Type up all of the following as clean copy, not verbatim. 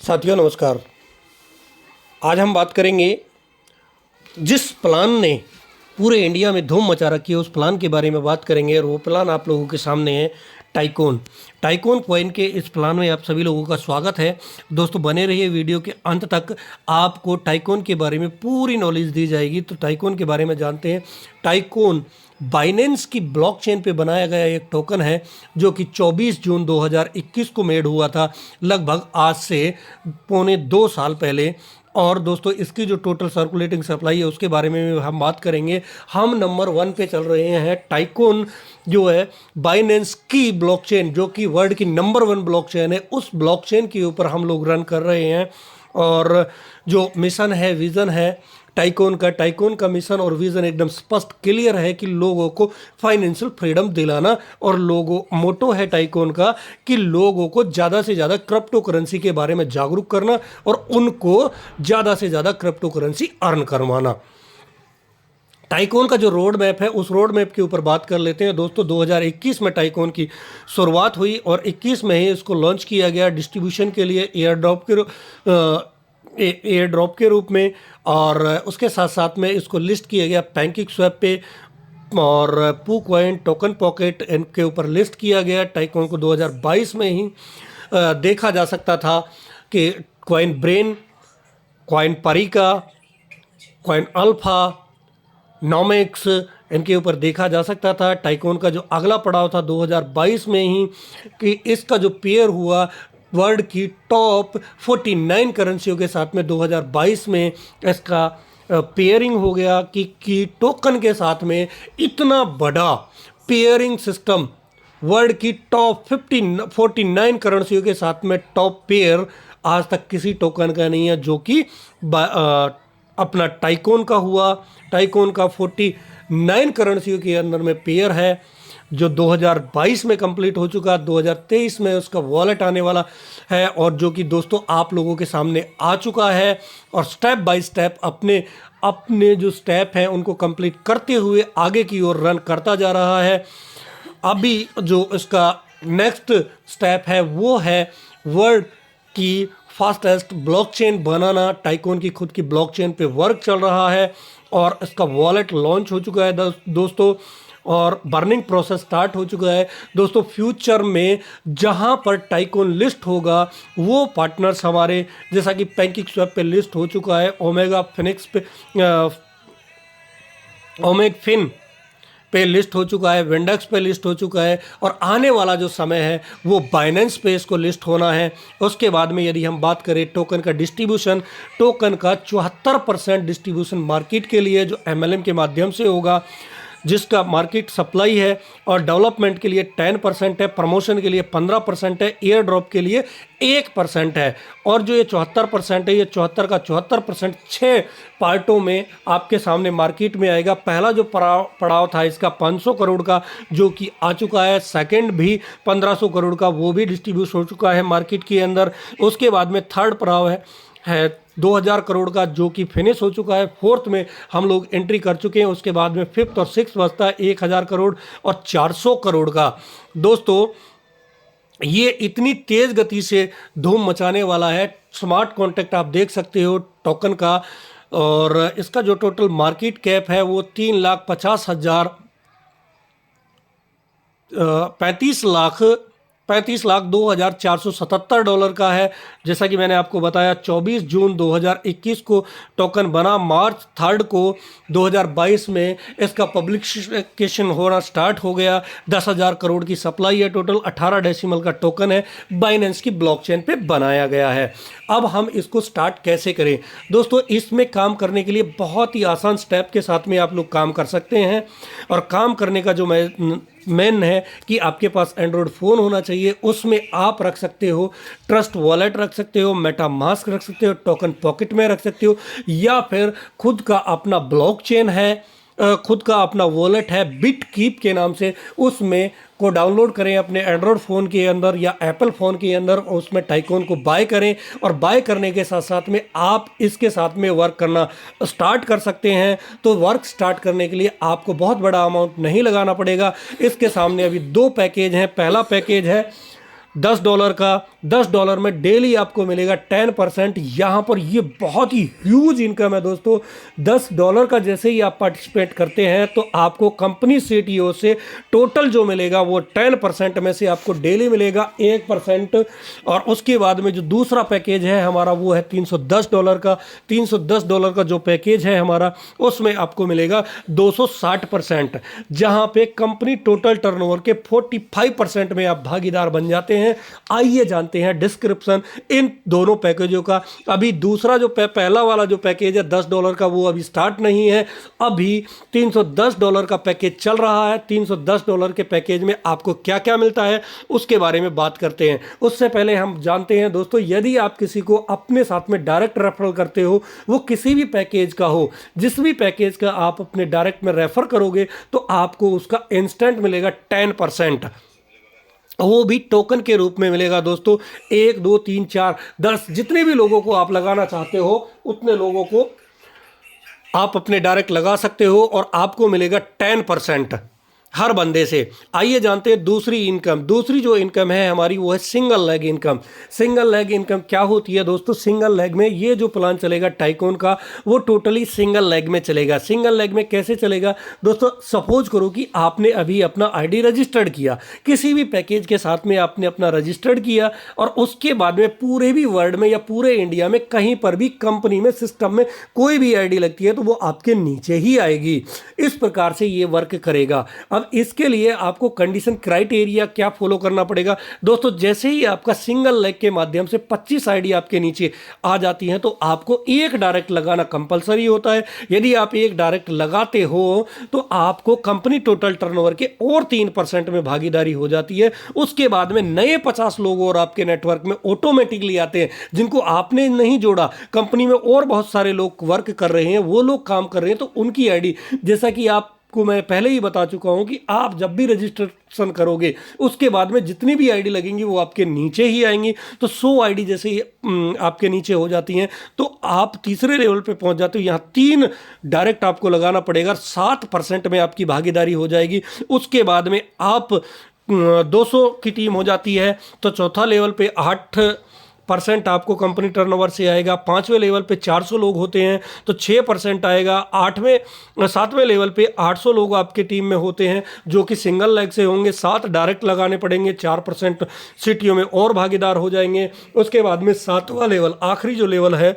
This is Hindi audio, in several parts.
साथियों नमस्कार। आज हम बात करेंगे जिस प्लान ने पूरे इंडिया में धूम मचा रखी है उस प्लान के बारे में बात करेंगे और वो प्लान आप लोगों के सामने है टाइकोन। टाइकोन कॉइन के इस प्लान में आप सभी लोगों का स्वागत है। दोस्तों बने रहिए वीडियो के अंत तक, आपको टाइकोन के बारे में पूरी नॉलेज दी जाएगी। तो टाइकोन के बारे में जानते हैं। टाइकोन बाइनेंस की ब्लॉकचेन पे बनाया गया एक टोकन है जो कि 24 जून 2021 को मेड हुआ था, लगभग आज से पौने 2 साल पहले। और दोस्तों इसकी जो टोटल सर्कुलेटिंग सप्लाई है उसके बारे में भी हम बात करेंगे। हम नंबर 1 पे चल रहे हैं। टाइकोन जो है बाइनेंस की ब्लॉकचेन, जो कि वर्ल्ड की नंबर 1 ब्लॉकचेन है, उस ब्लॉकचेन के ऊपर हम लोग रन कर रहे हैं। और जो मिशन है, विज़न है टाइकोन का मिशन और विज़न एकदम स्पष्ट क्लियर है कि लोगों को फाइनेंशियल फ्रीडम दिलाना। और मोटो है टाइकोन का कि लोगों को ज़्यादा से ज़्यादा क्रिप्टो करेंसी के बारे में जागरूक करना और उनको ज़्यादा से ज़्यादा क्रिप्टो करेंसी अर्न करवाना। टाइकोन का जो रोड मैप है उस रोड मैप के ऊपर बात कर लेते हैं। दोस्तों 2021 में टाइकोन की शुरुआत हुई और 21 में ही इसको लॉन्च किया गया डिस्ट्रीब्यूशन के लिए एयर ड्रॉप के रूप में। और उसके साथ साथ में इसको लिस्ट किया गया पैनकेक स्वैप पे और पू टोकन पॉकेट इनके ऊपर लिस्ट किया गया। टाइकोन को 2022 में ही देखा जा सकता था कि कॉइन ब्रेन, कॉइन परिका, कॉइन अल्फा, नॉमिक्स, इनके ऊपर देखा जा सकता था। टाइकोन का जो अगला पड़ाव था 2022 में ही कि इसका जो पेयर हुआ वर्ल्ड की टॉप 49 करेंसियों के साथ में 2022 में इसका पेयरिंग हो गया कि टोकन के साथ में इतना बड़ा पेयरिंग सिस्टम वर्ल्ड की टॉप 49 करेंसियों के साथ में टॉप पेयर आज तक किसी टोकन का नहीं है, जो कि अपना टाइकोन का हुआ। टाइकोन का 49 करेंसियों के अंदर में पेयर है जो 2022 में कंप्लीट हो चुका। 2023 में उसका वॉलेट आने वाला है और जो कि दोस्तों आप लोगों के सामने आ चुका है। और स्टेप बाय स्टेप अपने जो स्टेप हैं उनको कंप्लीट करते हुए आगे की ओर रन करता जा रहा है। अभी जो इसका नेक्स्ट स्टेप है वो है वर्ल्ड की फास्टेस्ट ब्लॉकचेन बनाना। टाइकोन की खुद की ब्लॉकचेन पे वर्क चल रहा है और इसका वॉलेट लॉन्च हो चुका है दोस्तों, और बर्निंग प्रोसेस स्टार्ट हो चुका है। दोस्तों फ्यूचर में जहां पर टाइकोन लिस्ट होगा वो पार्टनर्स हमारे, जैसा कि पैनकेक स्वैप पे लिस्ट हो चुका है, ओमेगा फिनिक्स पे ओमेग फिन पे लिस्ट हो चुका है, विंडेक्स पे लिस्ट हो चुका है और आने वाला जो समय है वो बाइनेंस पे इसको लिस्ट होना है। उसके बाद में यदि हम बात करें टोकन का डिस्ट्रीब्यूशन, टोकन का 74% डिस्ट्रीब्यूशन मार्केट के लिए जो MLM के माध्यम से होगा, जिसका मार्केट सप्लाई है, और डेवलपमेंट के लिए 10% है, प्रमोशन के लिए 15% है, एयर ड्रॉप के लिए 1% है। और जो ये 74% है, ये 74 का 74% 6 पार्टों में आपके सामने मार्केट में आएगा। पहला जो पड़ाव था इसका 500 करोड़ का जो कि आ चुका है, सेकंड भी 1500 करोड़ का वो भी डिस्ट्रीब्यूट हो चुका है मार्केट के अंदर। उसके बाद में थर्ड पड़ाव है 2000 करोड़ का जो कि फिनिश हो चुका है। फोर्थ में हम लोग एंट्री कर चुके हैं। उसके बाद में फिफ्थ और सिक्स्थ बचता है 1000 करोड़ और 400 करोड़ का। दोस्तों ये इतनी तेज़ गति से धूम मचाने वाला है। स्मार्ट कॉन्ट्रैक्ट आप देख सकते हो टोकन का, और इसका जो टोटल मार्केट कैप है वो 3,50,000 $35 लाख $2,477 का है। जैसा कि मैंने आपको बताया 24 जून 2021 को टोकन बना। मार्च 3 को 2022 में इसका पब्लिकेशन होना स्टार्ट हो गया। 10,000 करोड़ की सप्लाई है, टोटल 18 डेसिमल का टोकन है, बाइनेंस की ब्लॉकचेन पे बनाया गया है। अब हम इसको स्टार्ट कैसे करें दोस्तों? इसमें काम करने के लिए बहुत ही आसान स्टेप के साथ में आप लोग काम कर सकते हैं। और काम करने का जो मेन है कि आपके पास एंड्रॉयड फ़ोन होना चाहिए। उसमें आप रख सकते हो ट्रस्ट वॉलेट, रख सकते हो मेटा मास्क, रख सकते हो टोकन पॉकेट में रख सकते हो, या फिर खुद का अपना ब्लॉकचेन है, खुद का अपना वॉलेट है बिटकीप के नाम से, उसमें को डाउनलोड करें अपने एंड्रॉयड फ़ोन के अंदर या एप्पल फ़ोन के अंदर। उसमें टाइकोन को बाय करें और बाय करने के साथ साथ में आप इसके साथ में वर्क करना स्टार्ट कर सकते हैं। तो वर्क स्टार्ट करने के लिए आपको बहुत बड़ा अमाउंट नहीं लगाना पड़ेगा। इसके सामने अभी 2 पैकेज हैं। पहला पैकेज है $10 का, $10 में डेली आपको मिलेगा 10%। यहाँ पर ये बहुत ही ह्यूज इनकम है दोस्तों। $10 का जैसे ही आप पार्टिसिपेट करते हैं तो आपको कंपनी सीटीओ से टोटल जो मिलेगा वो 10% में से आपको डेली मिलेगा 1%। और उसके बाद में जो दूसरा पैकेज है हमारा वो है $310 का। $310 का जो पैकेज है हमारा उसमें आपको मिलेगा 260%, जहां पे कंपनी टोटल टर्नओवर के 45% में आप भागीदार बन जाते हैं। आइए जानते हैं डिस्क्रिप्शन इन दोनों पैकेजों का। अभी दूसरा जो पहला वाला जो पैकेज है $10 का वो अभी स्टार्ट नहीं है, अभी $310 का पैकेज चल रहा है। $310 के पैकेज में आपको क्या क्या मिलता है उसके बारे में बात करते हैं। उससे पहले हम जानते हैं दोस्तों, यदि आप किसी को अपने साथ में डायरेक्ट रेफरल करते हो, वो किसी भी पैकेज का हो, जिस भी पैकेज का आप अपने डायरेक्ट में रेफर करोगे तो आपको उसका इंस्टेंट मिलेगा 10%, वो भी टोकन के रूप में मिलेगा दोस्तों। 1 2 3 4 10 जितने भी लोगों को आप लगाना चाहते हो उतने लोगों को आप अपने डायरेक्ट लगा सकते हो और आपको मिलेगा 10% हर बंदे से। आइए जानते हैं दूसरी इनकम। दूसरी जो इनकम है हमारी वो है single leg income. Single leg income क्या होती है दोस्तों? सिंगल लेग में ये जो प्लान चलेगा टाइकॉन का वो टोटली सिंगल लेग में चलेगा। सिंगल लेग में कैसे चलेगा दोस्तों? सपोज करो कि आपने अभी अपना आईडी रजिस्टर्ड किया, किसी भी पैकेज के साथ में आपने अपना रजिस्टर्ड किया और उसके बाद में पूरे भी वर्ल्ड में या पूरे इंडिया में कहीं पर भी कंपनी में सिस्टम में कोई भी आईडी लगती है तो वो आपके नीचे ही आएगी। इस प्रकार से ये वर्क करेगा। अब इसके लिए आपको कंडीशन क्राइटेरिया क्या फॉलो करना पड़ेगा दोस्तों? जैसे ही आपका सिंगल लेग के माध्यम से 25 आईडी आपके नीचे आ जाती हैं तो आपको एक डायरेक्ट लगाना कंपलसरी होता है। यदि आप एक डायरेक्ट लगाते हो तो आपको कंपनी टोटल टर्नओवर के और 3% में भागीदारी हो जाती है। उसके बाद में नए 50 लोग और आपके नेटवर्क में ऑटोमेटिकली आते हैं जिनको आपने नहीं जोड़ा। कंपनी में और बहुत सारे लोग वर्क कर रहे हैं, वो लोग काम कर रहे हैं तो उनकी आईडी, जैसा कि आप को मैं पहले ही बता चुका हूं कि आप जब भी रजिस्ट्रेशन करोगे उसके बाद में जितनी भी आईडी लगेंगी वो आपके नीचे ही आएंगी। तो 100 आईडी जैसे ही आपके नीचे हो जाती हैं तो आप तीसरे लेवल पे पहुंच जाते हो। यहाँ 3 डायरेक्ट आपको लगाना पड़ेगा, 7% में आपकी भागीदारी हो जाएगी। उसके बाद में आप 200 की टीम हो जाती है तो चौथा लेवल पे 8% आपको कंपनी टर्नओवर से आएगा। 5वें लेवल पे 400 लोग होते हैं तो 6% आएगा। 7वें लेवल पे 800 लोग आपके टीम में होते हैं जो कि सिंगल लेग से होंगे। 7 डायरेक्ट लगाने पड़ेंगे, 4% सिटियों में और भागीदार हो जाएंगे। उसके बाद में 7वां लेवल, आखिरी जो लेवल है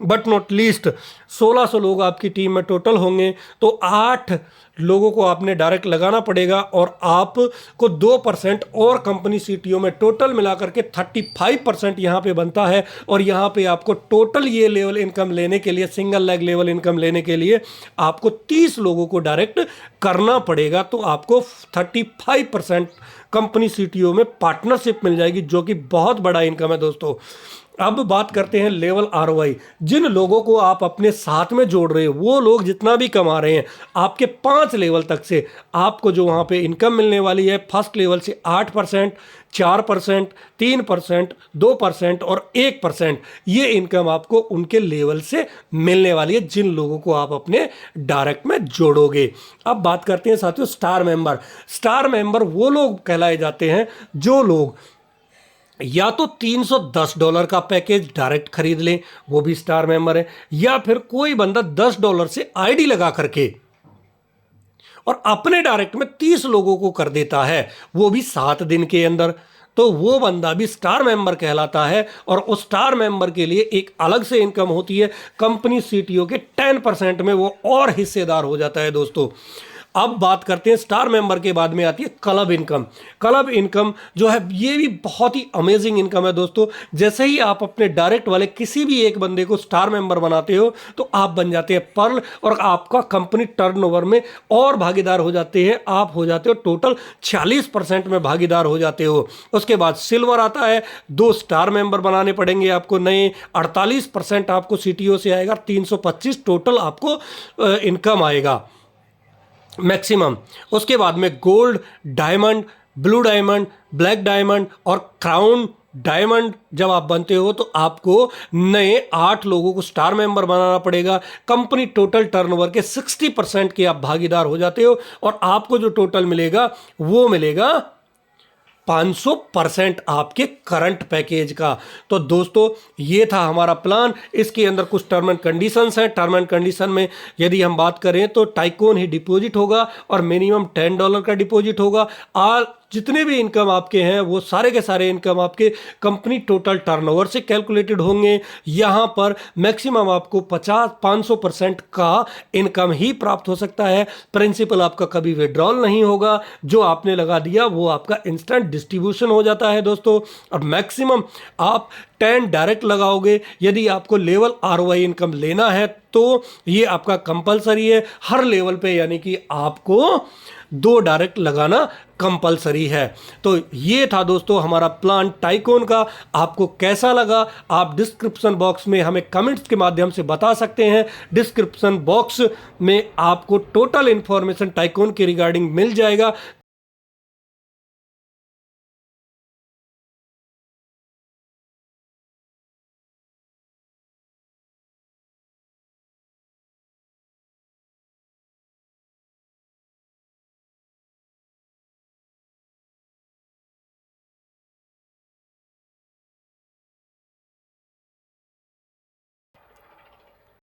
बट नॉट लीस्ट, 1600 लोग आपकी टीम में टोटल होंगे तो 8 लोगों को आपने डायरेक्ट लगाना पड़ेगा और आपको 2% और कंपनी सीटीओ में टोटल मिलाकर के 35% यहाँ पे बनता है। और यहाँ पे आपको टोटल ये लेवल इनकम लेने के लिए, सिंगल लेग लेवल इनकम लेने के लिए आपको 30 लोगों को डायरेक्ट करना पड़ेगा तो आपको 35% कंपनी सीटीओ में पार्टनरशिप मिल जाएगी, जो कि बहुत बड़ा इनकम है दोस्तों। अब बात करते हैं लेवल आरओआई। जिन लोगों को आप अपने साथ में जोड़ रहे हो वो लोग जितना भी कमा रहे हैं आपके 5 लेवल तक से आपको जो वहाँ पे इनकम मिलने वाली है, फर्स्ट लेवल से 8%, 4%, 3%, 2% और 1%, ये इनकम आपको उनके लेवल से मिलने वाली है जिन लोगों को आप अपने डायरेक्ट में जोड़ोगे। अब बात करते हैं साथियों स्टार मेंबर। स्टार मेंबर वो लोग कहलाए जाते हैं जो लोग या तो $310 का पैकेज डायरेक्ट खरीद लें, वो भी स्टार मेंबर है, या फिर कोई बंदा $10 से आईडी लगा करके और अपने डायरेक्ट में 30 लोगों को कर देता है, वो भी 7 दिन के अंदर, तो वो बंदा भी स्टार मेंबर कहलाता है। और उस स्टार मेंबर के लिए एक अलग से इनकम होती है, कंपनी सीटीओ के 10% में वो और हिस्सेदार हो जाता है दोस्तों। अब बात करते हैं स्टार मेंबर के बाद में आती है क्लब इनकम। क्लब इनकम जो है ये भी बहुत ही अमेजिंग इनकम है दोस्तों। जैसे ही आप अपने डायरेक्ट वाले किसी भी एक बंदे को स्टार मेंबर बनाते हो तो आप बन जाते हैं पर्ल और आपका कंपनी टर्नओवर में और भागीदार हो जाते हैं। आप हो जाते हो टोटल 46% में भागीदार हो जाते हो। उसके बाद सिल्वर आता है, 2 स्टार मेंबर बनाने पड़ेंगे आपको नए, 48% आपको सीटीओ से आएगा, 325 टोटल आपको इनकम आएगा मैक्सिमम। उसके बाद में gold, diamond, blue diamond, black diamond और क्राउन डायमंड जब आप बनते हो तो आपको नए 8 लोगों को स्टार मेंबर बनाना पड़ेगा। कंपनी टोटल टर्नओवर के 60% के आप भागीदार हो जाते हो और आपको जो टोटल मिलेगा वो मिलेगा 500% आपके करंट पैकेज का। तो दोस्तों ये था हमारा प्लान। इसके अंदर कुछ टर्म एंड कंडीशंस हैं। टर्म एंड कंडीशन में यदि हम बात करें तो टाइकोन ही डिपॉजिट होगा और मिनिमम $10 का डिपॉजिट होगा। और जितने भी इनकम आपके हैं वो सारे के सारे इनकम आपके कंपनी टोटल टर्नओवर से कैलकुलेटेड होंगे। यहाँ पर मैक्सिमम आपको 500% का इनकम ही प्राप्त हो सकता है। प्रिंसिपल आपका कभी विड्रॉल नहीं होगा, जो आपने लगा दिया वो आपका इंस्टेंट डिस्ट्रीब्यूशन हो जाता है दोस्तों। और मैक्सिमम आप 10 डायरेक्ट लगाओगे। यदि आपको लेवल आरओआई इनकम लेना है तो ये आपका कंपलसरी है हर लेवल पे, यानी कि आपको 2 डायरेक्ट लगाना कंपलसरी है। तो ये था दोस्तों हमारा प्लान टाइकोन का। आपको कैसा लगा आप डिस्क्रिप्शन बॉक्स में हमें कमेंट्स के माध्यम से बता सकते हैं। डिस्क्रिप्शन बॉक्स में आपको टोटल इंफॉर्मेशन टाइकोन के रिगार्डिंग मिल जाएगा।